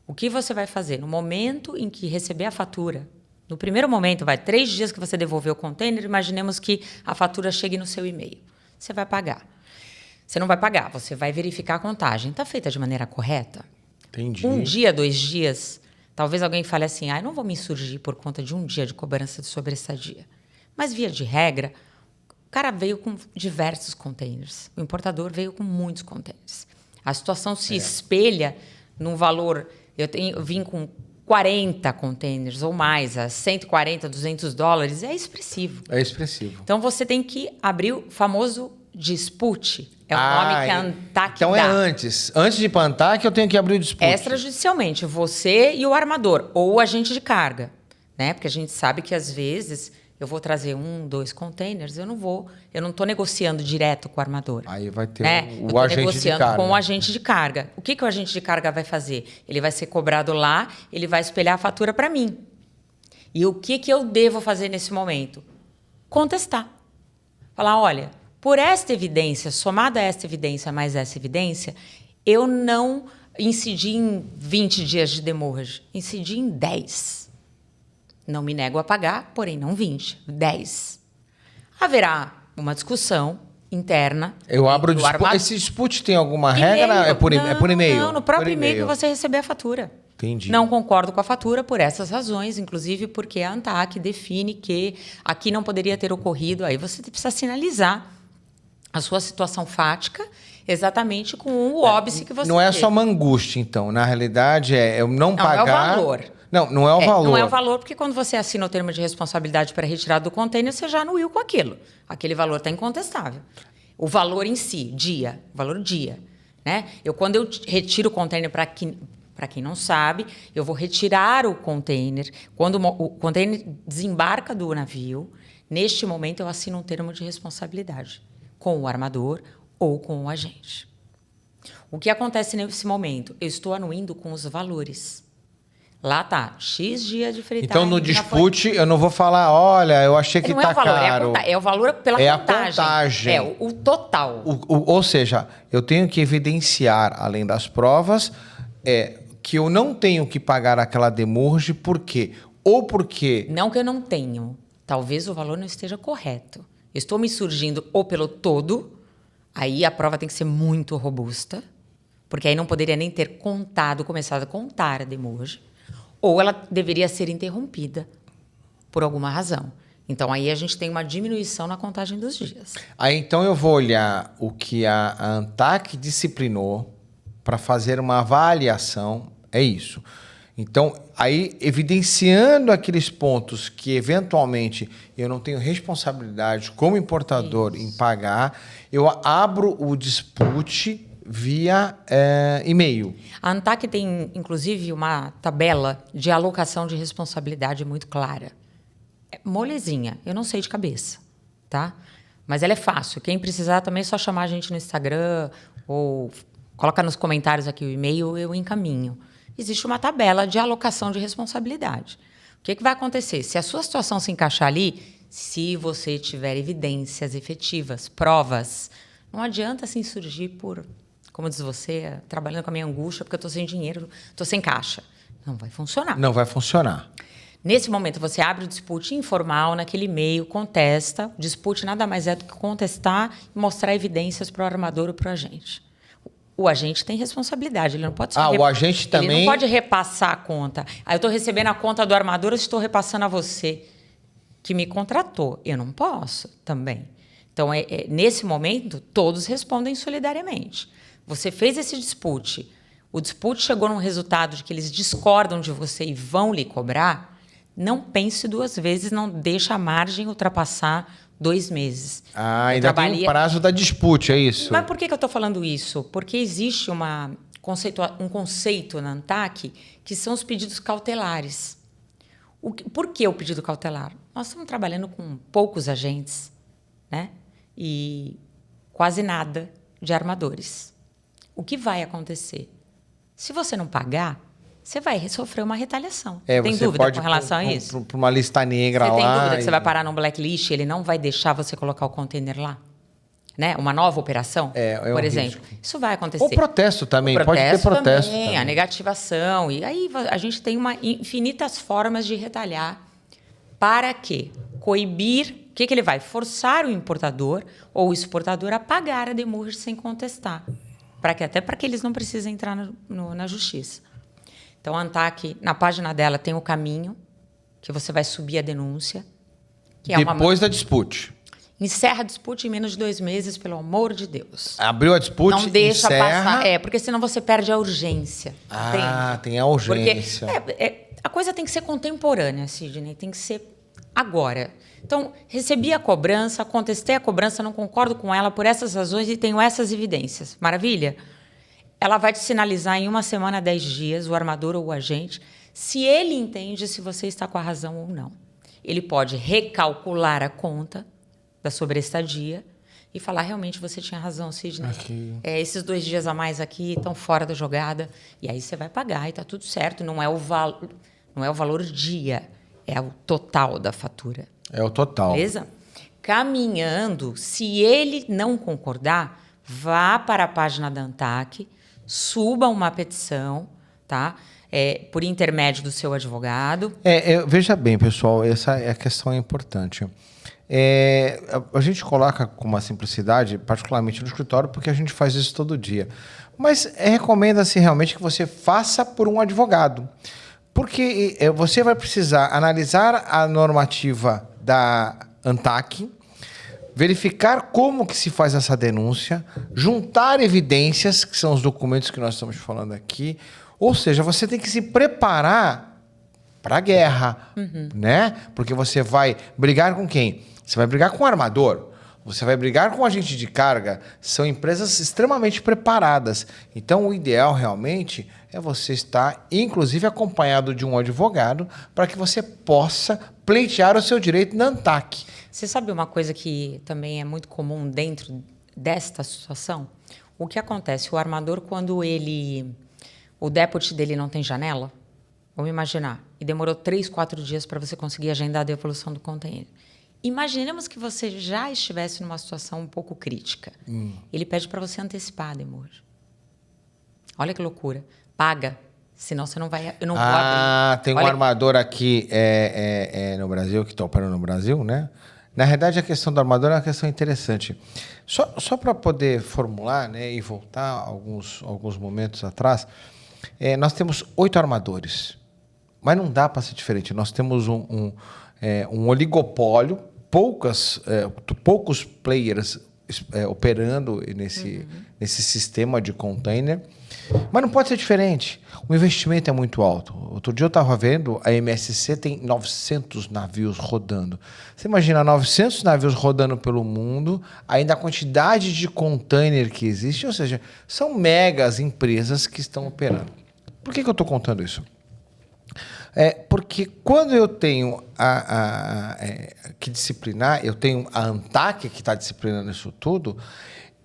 o que você vai fazer? No momento em que receber a fatura, no primeiro momento, 3 dias que você devolveu o container, imaginemos que a fatura chegue no seu e-mail. Você vai pagar. Você não vai pagar, você vai verificar a contagem. Está feita de maneira correta? Entendi. 1 dia, 2 dias... Talvez alguém fale assim, eu não vou me insurgir por conta de 1 dia de cobrança de sobreestadia. Mas, via de regra, o cara veio com diversos containers. O importador veio com muitos containers. A situação se espelha num valor... Eu vim com 40 containers ou mais, a 140, 200 dólares, é expressivo. É expressivo. Então, você tem que abrir o famoso dispute. É o nome que a ANTAQ então dá. Antes de ir para a ANTAQ, eu tenho que abrir o dispute. Extrajudicialmente, você e o armador, ou o agente de carga. Né? Porque a gente sabe que, às vezes, eu vou trazer 1, 2 containers, eu não estou negociando direto com o armador. Aí vai ter o agente de carga. Eu estou negociando com o agente de carga. O que o agente de carga vai fazer? Ele vai ser cobrado lá, ele vai espelhar a fatura para mim. E o que eu devo fazer nesse momento? Contestar. Falar, olha... Por esta evidência, somada a esta evidência mais essa evidência, eu não incidi em 20 dias de demurrage, incidi em 10. Não me nego a pagar, porém não 20, 10. Haverá uma discussão interna. Eu abro o dispute. Esse dispute tem alguma regra? É por e-mail? Não, no próprio e-mail que você receber a fatura. Entendi. Não concordo com a fatura por essas razões, inclusive porque a ANTAQ define que aqui não poderia ter ocorrido, aí você precisa sinalizar a sua situação fática, exatamente com o óbice que você Não é só uma angústia, então. Na realidade, eu não pagar... Não é o valor. Não é o valor. Não é o valor, porque quando você assina o termo de responsabilidade para retirada do container, você já anuiu com aquilo. Aquele valor está incontestável. O valor em si, valor dia. Né? Quando eu retiro o container, para quem não sabe, eu vou retirar o container. Quando o container desembarca do navio, neste momento eu assino um termo de responsabilidade com o armador ou com o agente. O que acontece nesse momento? Eu estou anuindo com os valores. Lá está, X dia de fretagem. Então, no dispute, eu não vou falar, olha, eu achei que está caro. É o valor pela contagem. A contagem. É o total. Ou seja, eu tenho que evidenciar, além das provas, que eu não tenho que pagar aquela demurge, por quê? Ou porque... Não que eu não tenho. Talvez o valor não esteja correto. Estou me surgindo ou pelo todo, aí a prova tem que ser muito robusta, porque aí não poderia nem ter começado a contar a demurge, ou ela deveria ser interrompida por alguma razão. Então, aí a gente tem uma diminuição na contagem dos dias. Aí, então, eu vou olhar o que a ANTAQ disciplinou para fazer uma avaliação, é isso. Então, aí, evidenciando aqueles pontos que, eventualmente, eu não tenho responsabilidade como importador em pagar, eu abro o dispute via e-mail. A ANTAQ tem, inclusive, uma tabela de alocação de responsabilidade muito clara. É molezinha, eu não sei de cabeça, tá? Mas ela é fácil. Quem precisar também é só chamar a gente no Instagram ou coloca nos comentários aqui o e-mail, eu encaminho. Existe uma tabela de alocação de responsabilidade. O que vai acontecer? Se a sua situação se encaixar ali, se você tiver evidências efetivas, provas, não adianta se insurgir por, como diz você, trabalhando com a minha angústia porque eu estou sem dinheiro, estou sem caixa. Não vai funcionar. Não vai funcionar. Nesse momento, você abre o dispute informal naquele e-mail, contesta. O dispute nada mais é do que contestar e mostrar evidências para o armador ou para o agente. O agente tem responsabilidade, ele não pode... o agente também... Ele não pode repassar a conta. Aí eu estou recebendo a conta do armador, eu estou repassando a você, que me contratou. Eu não posso também. Então, nesse momento, todos respondem solidariamente. Você fez esse dispute, o dispute chegou num resultado de que eles discordam de você e vão lhe cobrar, não pense 2 vezes, não deixa a margem ultrapassar 2 meses. Ainda tem um prazo da dispute, é isso? Mas por que eu estou falando isso? Porque existe um conceito na ANTAQ que são os pedidos cautelares. Por que o pedido cautelar? Nós estamos trabalhando com poucos agentes, né? E quase nada de armadores. O que vai acontecer? Se você não pagar, você vai sofrer uma retaliação. Tem dúvida com relação a isso? Para uma lista negra lá. Você tem dúvida que você vai parar num blacklist e ele não vai deixar você colocar o container lá? Né? Uma nova operação, por exemplo. Risco. Isso vai acontecer. Ou protesto também, pode ter protesto também. A negativação. E aí a gente tem infinitas formas de retalhar. Para quê? Coibir. O que ele vai? Forçar o importador ou o exportador a pagar a demurge sem contestar. Até para que eles não precisem entrar na justiça. Então, a ANTAQ, na página dela, tem o caminho que você vai subir a denúncia. Depois da dispute. Encerra a dispute em menos de 2 meses, pelo amor de Deus. Abriu a dispute, não deixa encerra... passar. Porque senão você perde a urgência. Entende? Tem a urgência. Porque a coisa tem que ser contemporânea, Sidney. Tem que ser agora. Então, recebi a cobrança, contestei a cobrança, não concordo com ela por essas razões e tenho essas evidências. Maravilha? Ela vai te sinalizar em 1 semana, 10 dias, o armador ou o agente, se ele entende se você está com a razão ou não. Ele pode recalcular a conta da sobreestadia e falar, realmente, você tinha razão, Sidney. Esses 2 dias a mais aqui estão fora da jogada. E aí você vai pagar e está tudo certo. Não é o valor dia, é o total da fatura. É o total. Beleza? Caminhando, se ele não concordar, vá para a página da ANTAQ, suba uma petição, tá? Por intermédio do seu advogado. Veja bem, pessoal, essa questão é importante. A gente coloca com uma simplicidade, particularmente no escritório, porque a gente faz isso todo dia. Mas recomenda-se realmente que você faça por um advogado. Porque você vai precisar analisar a normativa da ANTAQ, verificar como que se faz essa denúncia, juntar evidências, que são os documentos que nós estamos falando aqui. Ou seja, você tem que se preparar para a guerra, né? Porque você vai brigar com quem? Você vai brigar com o armador, você vai brigar com o agente de carga. São empresas extremamente preparadas. Então, o ideal realmente é você estar, inclusive, acompanhado de um advogado para que você possa pleitear o seu direito na ANTAQ. Você sabe uma coisa que também é muito comum dentro desta situação? O que acontece? O armador, quando o deputy dele não tem janela, vamos imaginar, e demorou 3, 4 dias para você conseguir agendar a devolução do container. Imaginemos que você já estivesse numa situação um pouco crítica. Ele pede para você antecipar a demurge. Olha que loucura. Paga, senão você não vai... Eu não vou abrir. Tem um armador aqui no Brasil, que está operando no Brasil, né? Na realidade, a questão do armador é uma questão interessante. Só para poder formular, né, e voltar alguns momentos atrás, nós temos 8 armadores. Mas não dá para ser diferente. Nós temos um oligopólio, poucos players operando nesse sistema de container, mas não pode ser diferente. O investimento é muito alto. Outro dia eu estava vendo, a MSC tem 900 navios rodando. Você imagina 900 navios rodando pelo mundo, ainda a quantidade de container que existe, ou seja, são megas empresas que estão operando. Por que eu estou contando isso? Porque quando eu tenho que disciplinar, eu tenho a ANTAQ que está disciplinando isso tudo,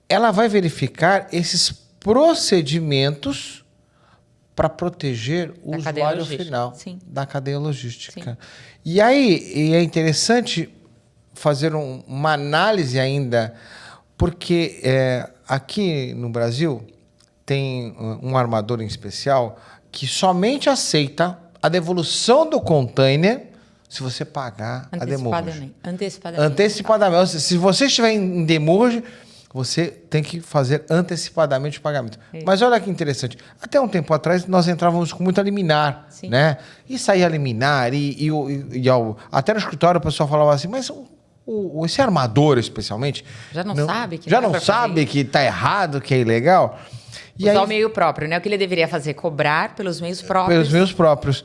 ela vai verificar esses procedimentos para proteger o usuário final da cadeia logística. Sim. E aí é interessante fazer uma análise ainda, porque aqui no Brasil tem um armador em especial que somente aceita a devolução do container se você pagar a demurge. Antecipadamente. Se você estiver em demurge, você tem que fazer antecipadamente o pagamento. Mas olha que interessante. Até um tempo atrás, nós entrávamos com muita liminar, sim, né? E saía liminar, até no escritório o pessoal falava assim, mas esse armador, especialmente... Já não sabe que já não sabe que está errado, que é ilegal. Usar o meio próprio, né? O que ele deveria fazer? Cobrar pelos meios próprios. Pelos meios próprios.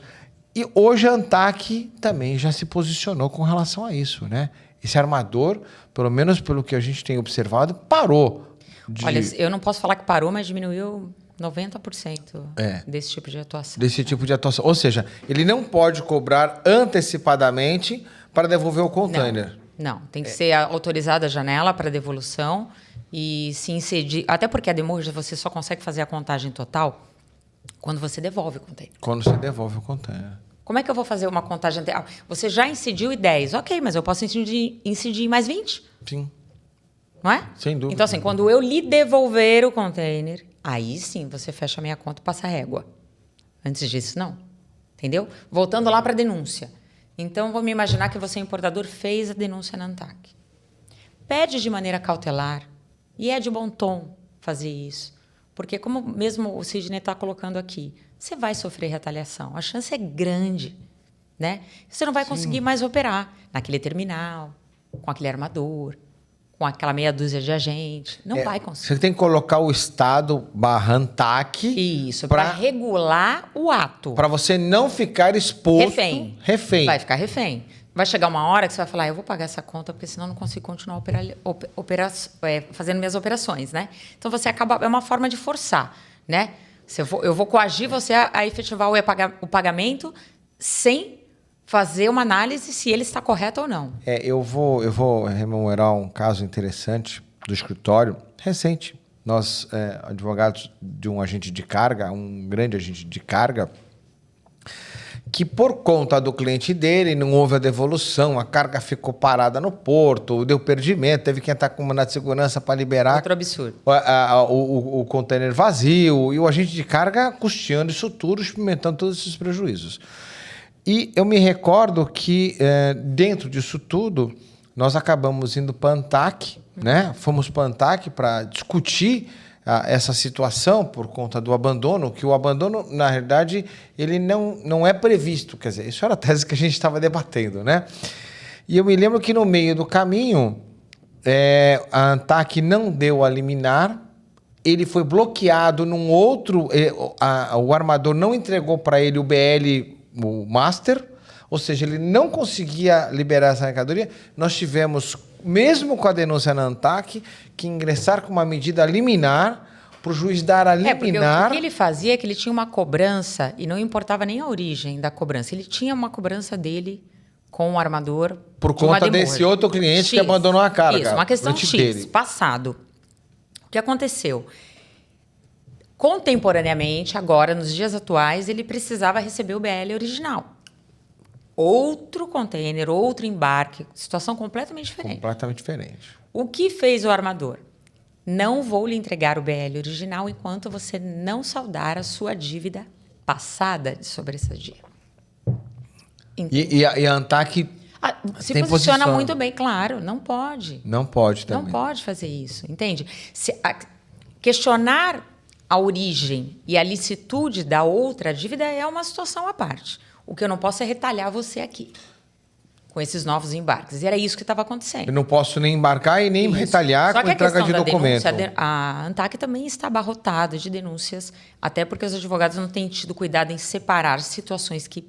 E hoje a ANTAQ também já se posicionou com relação a isso, né? Esse armador, pelo menos pelo que a gente tem observado, parou. Olha, eu não posso falar que parou, mas diminuiu 90% desse tipo de atuação. Desse tipo de atuação. Ou seja, ele não pode cobrar antecipadamente para devolver o container. Não, tem que ser autorizada a janela para devolução e se incidir. Até porque a demurge você só consegue fazer a contagem total quando você devolve o container. Quando você devolve o container. Como é que eu vou fazer uma contagem? Você já incidiu em 10, ok, mas eu posso incidir em mais 20? Sim. Não é? Sem dúvida. Então, assim, quando eu lhe devolver o container, aí sim você fecha a minha conta e passa a régua. Antes disso, não. Entendeu? Voltando lá para a denúncia. Então, vamos imaginar que você, importador, fez a denúncia na ANTAQ. Pede de maneira cautelar, e é de bom tom fazer isso. Porque, como mesmo o Sidney está colocando aqui, você vai sofrer retaliação. A chance é grande, né? Você não vai conseguir mais operar naquele terminal, com aquele armador, com aquela meia dúzia de agentes. Não vai conseguir. Você tem que colocar o Estado /ANTAQ. Isso, para regular o ato. Para você não ficar exposto. Refém. Vai ficar refém. Vai chegar uma hora que você vai falar, eu vou pagar essa conta, porque senão eu não consigo continuar fazendo minhas operações, né? Então, você acaba... É uma forma de forçar, né? Eu vou coagir você a efetivar o pagamento sem fazer uma análise se ele está correto ou não. Eu vou rememorar um caso interessante do escritório recente. Nós, advogados de um agente de carga, um grande agente de carga, que por conta do cliente dele não houve a devolução, a carga ficou parada no porto, deu perdimento, teve que entrar com mandado de segurança para liberar. Outro absurdo. O container vazio e o agente de carga custeando isso tudo, experimentando todos esses prejuízos. E eu me recordo que dentro disso tudo, nós acabamos indo para a ANTAQ, né? Fomos para a ANTAQ para discutir essa situação por conta do abandono, que o abandono, na realidade, ele não é previsto. Quer dizer, isso era a tese que a gente estava debatendo, né? E eu me lembro que no meio do caminho, a ANTAQ não deu a liminar, ele foi bloqueado num outro... o armador não entregou para ele o BL, o Master, ou seja, ele não conseguia liberar essa mercadoria. Nós tivemos, mesmo com a denúncia na ANTAQ, que ingressar com uma medida liminar para o juiz dar a liminar. O que ele fazia é que ele tinha uma cobrança, e não importava nem a origem da cobrança, ele tinha uma cobrança dele com o armador. Por conta desse outro cliente que abandonou a carga. Isso, uma questão X, passado. O que aconteceu? Contemporaneamente, agora, nos dias atuais, ele precisava receber o BL original. Outro container, outro embarque, situação completamente diferente. Completamente diferente. O que fez o armador? Não vou lhe entregar o BL original enquanto você não saldar a sua dívida passada de sobressadia. E a ANTAQ se posiciona muito bem, claro. Não pode. Não pode também. Não pode fazer isso, entende? Questionar a origem e a licitude da outra dívida é uma situação à parte. O que eu não posso é retalhar você aqui com esses novos embarques. E era isso que estava acontecendo. Eu não posso nem embarcar e nem retaliar com a entrega de documento. A ANTAQ também está abarrotada de denúncias, até porque os advogados não têm tido cuidado em separar situações que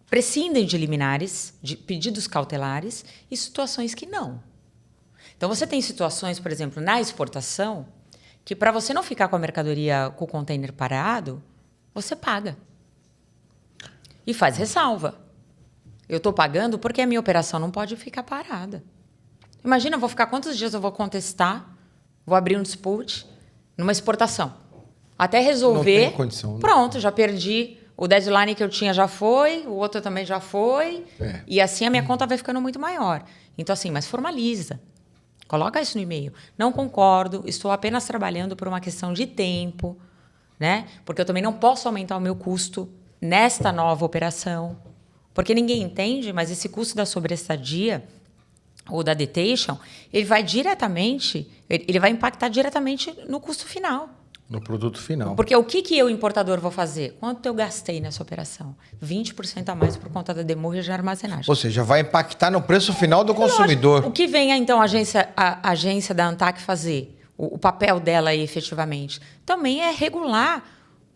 prescindem de liminares, de pedidos cautelares, e situações que não. Então, você tem situações, por exemplo, na exportação, que para você não ficar com a mercadoria, com o container parado, você paga. E faz ressalva. Eu estou pagando porque a minha operação não pode ficar parada. Imagina, eu vou ficar quantos dias eu vou contestar, vou abrir um dispute numa exportação. Até resolver, não tem condição, né? Pronto, já perdi. O deadline que eu tinha já foi, o outro também já foi. E assim a minha conta vai ficando muito maior. Então, assim, mas formaliza. Coloca isso no e-mail. Não concordo, estou apenas trabalhando por uma questão de tempo, né? Porque eu também não posso aumentar o meu custo nesta nova operação. Porque ninguém entende, mas esse custo da sobreestadia ou da detention, ele vai impactar diretamente no custo final. No produto final. Porque o que eu, importador, vou fazer? Quanto eu gastei nessa operação? 20% a mais por conta da demurra de armazenagem. Ou seja, vai impactar no preço final do consumidor. Lógico. O que vem, então, a agência da ANTAQ fazer? O papel dela aí, efetivamente, também é regular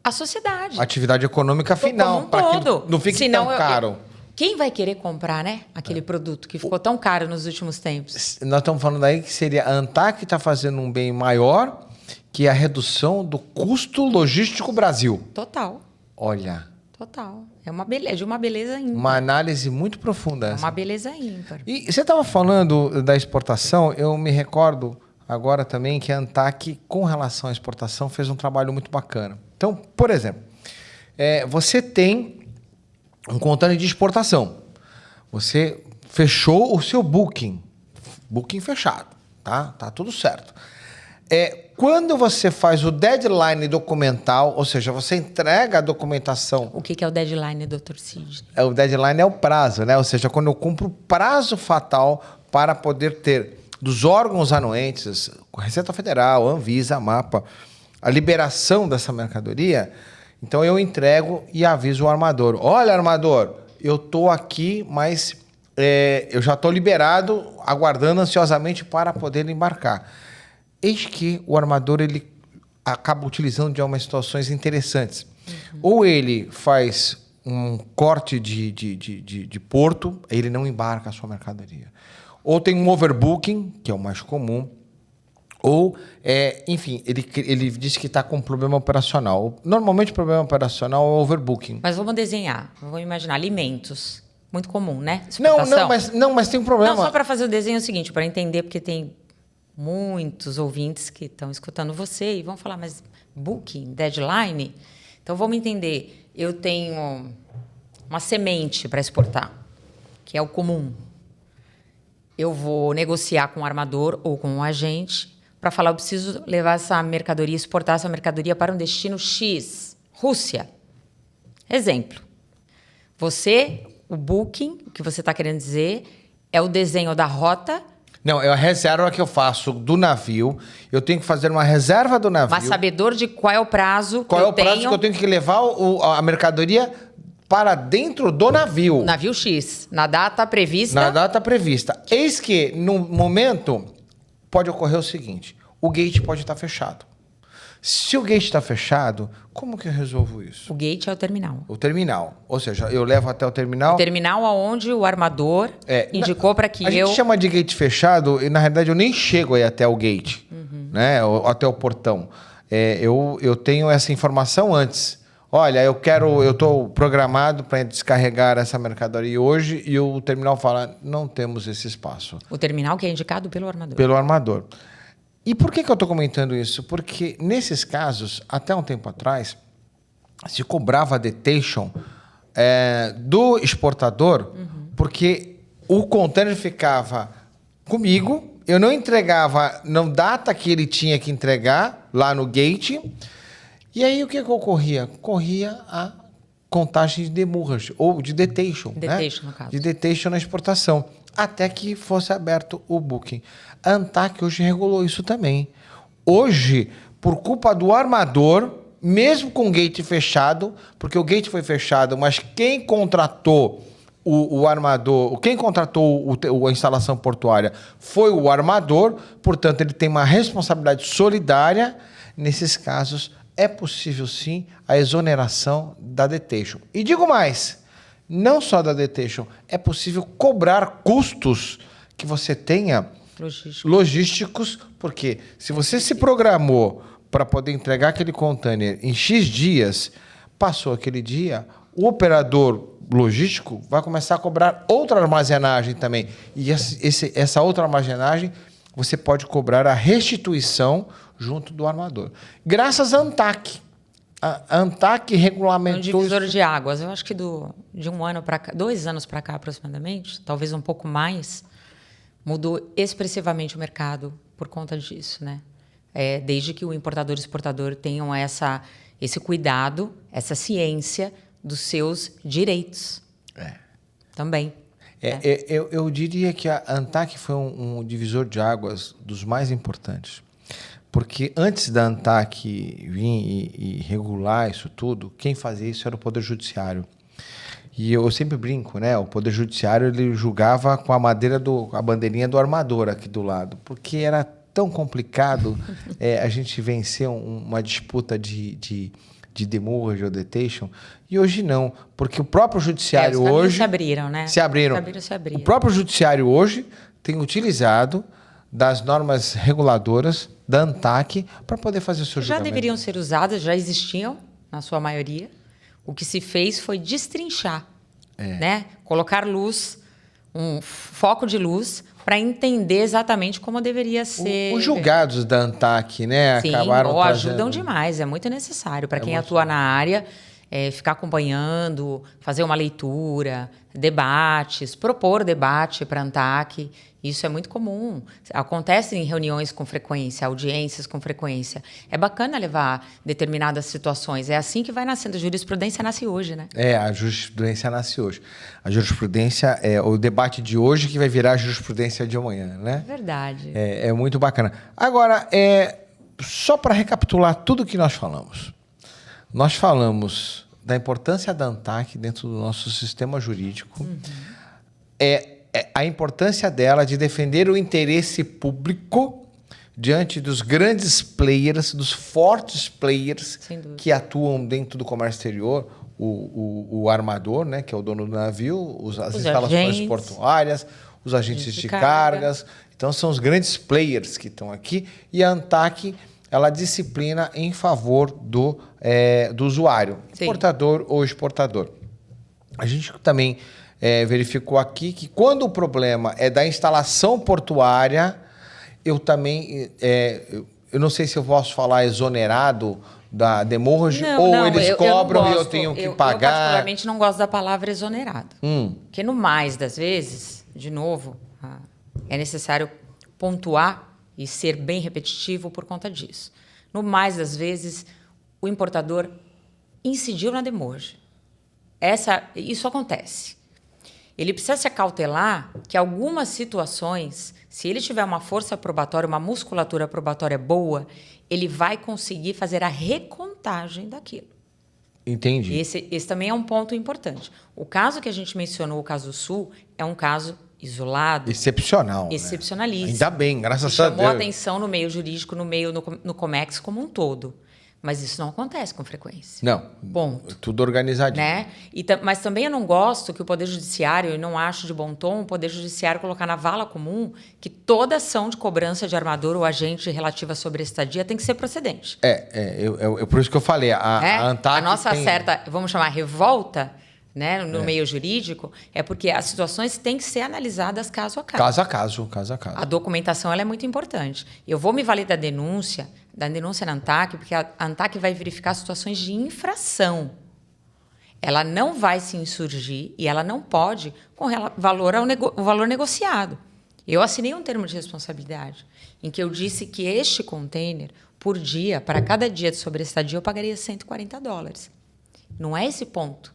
a sociedade. Atividade econômica final. Para que não fique tão caro. Quem vai querer comprar, né? Aquele produto que ficou tão caro nos últimos tempos. Nós estamos falando aí que seria a ANTAQ que está fazendo um bem maior, que é a redução do custo logístico Brasil. Total. Olha. Total. É uma beleza, de uma beleza ímpar. Uma análise muito profunda. É uma beleza ímpar. E você estava falando da exportação, eu me recordo agora também que a ANTAQ, com relação à exportação, fez um trabalho muito bacana. Então, por exemplo, você tem um container de exportação. Você fechou o seu booking fechado, tá? Tá tudo certo. Quando você faz o deadline documental, ou seja, você entrega a documentação... O que é o deadline, Dr. Cid? O deadline é o prazo, né? Ou seja, quando eu cumpro o prazo fatal para poder ter dos órgãos anuentes, Receita Federal, Anvisa, MAPA, a liberação dessa mercadoria, então eu entrego e aviso o armador. Olha, armador, eu estou aqui, mas eu já estou liberado, aguardando ansiosamente para poder embarcar. Eis que o armador ele acaba utilizando de algumas situações interessantes. Uhum. Ou ele faz um corte de porto, ele não embarca a sua mercadoria. Ou tem um overbooking, que é o mais comum. Ou, enfim, ele diz que está com um problema operacional. Normalmente o problema operacional é o overbooking. Mas vamos desenhar, vamos imaginar, alimentos. Muito comum, né? Não, mas tem um problema. Não, só para fazer o desenho é o seguinte, para entender, porque tem muitos ouvintes que estão escutando você e vão falar, mas booking, deadline? Então, vamos entender. Eu tenho uma semente para exportar, que é o comum. Eu vou negociar com o armador ou com o agente para falar, eu preciso levar essa mercadoria, exportar essa mercadoria para um destino X, Rússia. Exemplo. O booking, o que você está querendo dizer, é o desenho da rota. Não, é a reserva que eu faço do navio. Eu tenho que fazer uma reserva do navio. Mas sabedor de qual é o prazo que eu tenho. Qual é o prazo que eu tenho que levar a mercadoria para dentro do navio. Navio X, na data prevista. Na data prevista. Eis que, no momento, pode ocorrer o seguinte. O gate pode estar fechado. Se o gate está fechado, como que eu resolvo isso? O gate é o terminal. O terminal. Ou seja, eu levo até o terminal... O terminal aonde o armador indicou para que a gente chama de gate fechado e, na realidade, eu nem chego aí até o gate, né? Até o portão. Eu tenho essa informação antes. Olha, eu estou programado para descarregar essa mercadoria hoje e o terminal fala, não temos esse espaço. O terminal que é indicado pelo armador. Pelo armador. E por que eu estou comentando isso? Porque, nesses casos, até um tempo atrás, se cobrava a detention do exportador, porque o container ficava comigo, eu não entregava na data que ele tinha que entregar, lá no gate, e aí o que ocorria? Corria a contagem de demurras, ou de detention. Detention, né? No caso. De detention na exportação, até que fosse aberto o booking. A ANTAQ hoje regulou isso também. Hoje, por culpa do armador, mesmo com o gate fechado, porque o gate foi fechado, mas quem contratou o armador, quem contratou a instalação portuária foi o armador, portanto, ele tem uma responsabilidade solidária. Nesses casos, é possível, sim, a exoneração da detention. E digo mais, não só da detention, é possível cobrar custos que você tenha logísticos, porque se você se programou para poder entregar aquele container em X dias, passou aquele dia, o operador logístico vai começar a cobrar outra armazenagem também. E essa outra armazenagem, você pode cobrar a restituição junto do armador. Graças à ANTAQ. A ANTAQ regulamentou... Um divisor de águas. Eu acho que de 1 ano para cá, 2 anos para cá aproximadamente, talvez um pouco mais, mudou expressivamente o mercado por conta disso, né? Desde que o importador e o exportador tenham esse cuidado, essa ciência dos seus direitos. também. Eu diria que a ANTAC foi um divisor de águas dos mais importantes. Porque antes da ANTAC vir e regular isso tudo, quem fazia isso era o Poder Judiciário. E eu sempre brinco, né? O Poder Judiciário ele julgava com a bandeirinha do armador aqui do lado, porque era tão complicado a gente vencer uma disputa de demurrage ou detention, e hoje não, porque o próprio Judiciário hoje... se abriram, né? Se abriram. O próprio Judiciário hoje tem utilizado das normas reguladoras da ANTAC para poder fazer o seu julgamento. Já deveriam ser usadas, já existiam, na sua maioria. O que se fez foi destrinchar, né? Colocar luz, um foco de luz, para exatamente como deveria ser. Os julgados da ANTAC, né? Sim, acabaram ajudam demais, é muito necessário para quem atua na área, ficar acompanhando, fazer uma leitura, debates, propor debate para a ANTAC. Isso é muito comum. Acontece em reuniões com frequência, audiências com frequência. É bacana levar determinadas situações. É assim que vai nascendo. A jurisprudência nasce hoje, né? A jurisprudência nasce hoje. A jurisprudência é o debate de hoje que vai virar a jurisprudência de amanhã, né? Verdade. É muito bacana. Agora, só para recapitular tudo que nós falamos. Nós falamos da importância da ANTAC dentro do nosso sistema jurídico. Uhum. A importância dela de defender o interesse público diante dos grandes players, dos fortes players que atuam dentro do comércio exterior, o armador, né, que é o dono do navio, as instalações portuárias, os agentes de cargas. Então, são os grandes players que estão aqui. E a ANTAC, ela disciplina em favor do usuário, importador ou exportador. A gente também... verificou aqui que quando o problema é da instalação portuária, eu também... eu não sei se eu posso falar exonerado da demurrage ou eles cobram e eu tenho que pagar. Eu particularmente não gosto da palavra exonerado. Porque no mais das vezes, de novo, é necessário pontuar e ser bem repetitivo por conta disso. No mais das vezes, o importador incidiu na demurge. Isso acontece. Ele precisa se acautelar que algumas situações, se ele tiver uma força probatória, uma musculatura probatória boa, ele vai conseguir fazer a recontagem daquilo. Entendi. Esse também é um ponto importante. O caso que a gente mencionou, o caso Sul, é um caso isolado. Excepcional. Excepcionalíssimo. Né? Ainda bem, graças a Deus. Chamou atenção no meio jurídico, no Comex como um todo. Mas isso não acontece com frequência. Não. Ponto. Tudo organizadinho. Né? Mas também eu não gosto que o Poder Judiciário, e não acho de bom tom, o Poder Judiciário colocar na vala comum que toda ação de cobrança de armador ou agente relativa sobre a estadia tem que ser procedente. Por isso que eu falei. A ANTAC a nossa certa, vamos chamar, revolta, né, no meio jurídico, é porque as situações têm que ser analisadas caso a caso. Caso a caso. A documentação ela é muito importante. Eu vou me valer da denúncia na ANTAC, porque a ANTAC vai verificar situações de infração. Ela não vai se insurgir e ela não pode com o valor negociado. Eu assinei um termo de responsabilidade em que eu disse que este container, por dia, para cada dia de sobreestadia, eu pagaria $140. Não é esse ponto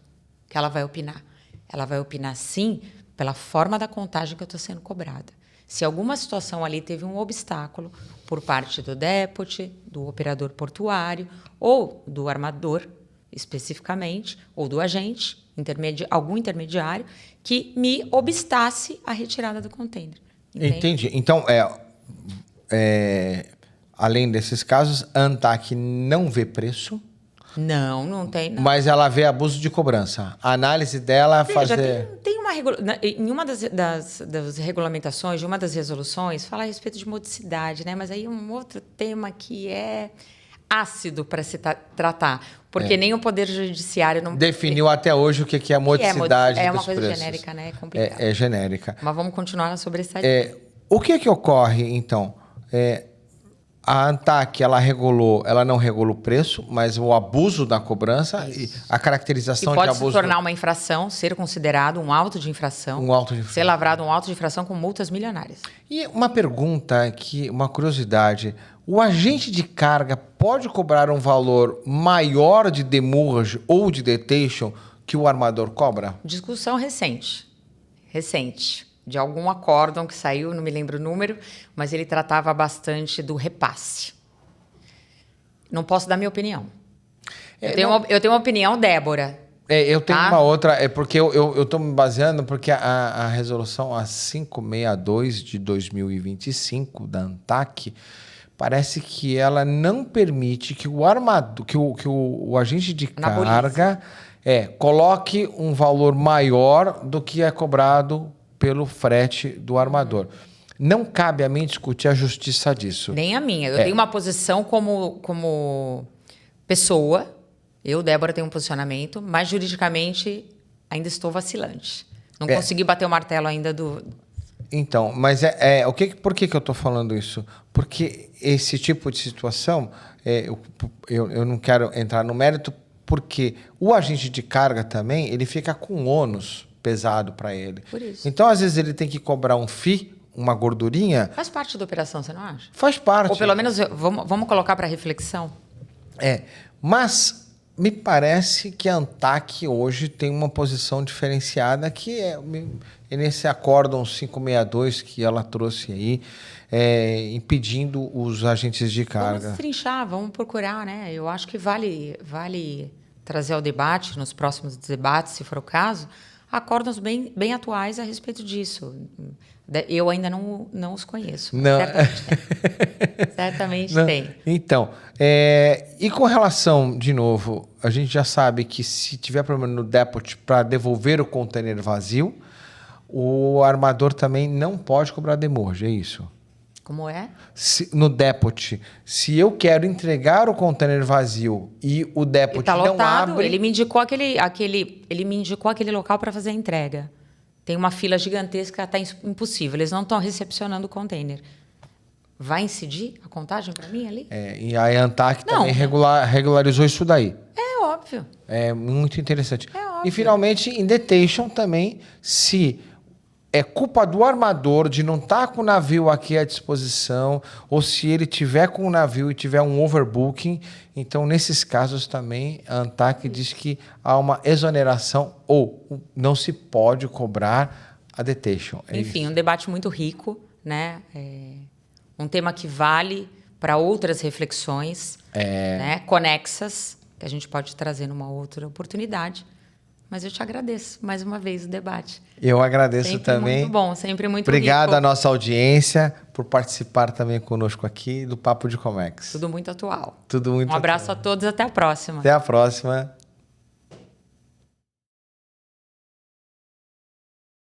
que ela vai opinar. Ela vai opinar, sim, pela forma da contagem que eu estou sendo cobrada. Se alguma situação ali teve um obstáculo por parte do depot, do operador portuário ou do armador, especificamente, ou do agente, algum intermediário, que me obstasse a retirada do container. Entende? Entendi. Então, além desses casos, a ANTAC não vê preço? Não tem. Não. Mas ela vê abuso de cobrança. A análise dela fazer... Em uma das regulamentações, de uma das resoluções, fala a respeito de modicidade, né? Mas aí um outro tema que é ácido para se tratar, porque nem o Poder Judiciário não... Definiu até hoje o que é a modicidade dos preços. É uma coisa genérica, né? É complicado. É genérica. Mas vamos continuar sobre essa... O que ocorre, então? A ANTAC, ela não regula o preço, mas o abuso da cobrança e a caracterização de abuso... pode se tornar uma infração, ser considerado um auto de infração. Ser lavrado um auto de infração com multas milionárias. E uma pergunta aqui, uma curiosidade. O agente de carga pode cobrar um valor maior de demurrage ou de detention que o armador cobra? Discussão recente. recente, de algum acórdão que saiu, não me lembro o número, mas ele tratava bastante do repasse. Não posso dar minha opinião. Eu tenho uma opinião, Débora. Eu tenho uma outra, porque eu estou me baseando, porque a resolução a 562 de 2025 da ANTAQ, parece que ela não permite que o armador, que o agente de carga coloque um valor maior do que é cobrado pelo frete do armador. Não cabe a mim discutir a justiça disso. Nem a minha. Eu tenho uma posição como pessoa. Eu, Débora, tenho um posicionamento, mas juridicamente ainda estou vacilante. Não consegui bater o martelo ainda do... Então, mas por que eu estou falando isso? Porque esse tipo de situação, eu não quero entrar no mérito, porque o agente de carga também, ele fica com ônus pesado para ele. Por isso. Então, às vezes, ele tem que cobrar um FII, uma gordurinha. Faz parte da operação, você não acha? Faz parte. Ou pelo menos, vamos colocar para reflexão. Mas me parece que a ANTAQ hoje tem uma posição diferenciada, que é nesse acórdão 562 que ela trouxe aí, impedindo os agentes de carga. Vamos trinchar, vamos procurar, né? Eu acho que vale trazer ao debate, nos próximos debates, se for o caso, acórdãos bem atuais a respeito disso. Eu ainda não os conheço. Não. Certamente não. tem. Então, e com relação, de novo, a gente já sabe que se tiver problema no depot para devolver o container vazio, o armador também não pode cobrar demurge, é isso? Como é? No depot, se eu quero entregar o container vazio e o depot tá não lotado, abre... Ele me indicou aquele local para fazer a entrega. Tem uma fila gigantesca, está impossível. Eles não estão recepcionando o container. Vai incidir a contagem para mim ali? E a ANTAQ também regularizou isso daí. É óbvio. É muito interessante. É óbvio. E, finalmente, em detention também, se é culpa do armador de não estar com o navio aqui à disposição, ou se ele tiver com o navio e tiver um overbooking, então, nesses casos também, a ANTAQ diz que há uma exoneração ou não se pode cobrar a detention. Enfim, um debate muito rico, né? Um tema que vale para outras reflexões, né? Conexas, que a gente pode trazer numa outra oportunidade. Mas eu te agradeço mais uma vez o debate. Eu agradeço sempre também. Muito bom, sempre muito Obrigado rico. à nossa audiência por participar também conosco aqui do Papo de Comex. Tudo muito atual. Tudo muito Um abraço a todos, até a próxima. Até a próxima.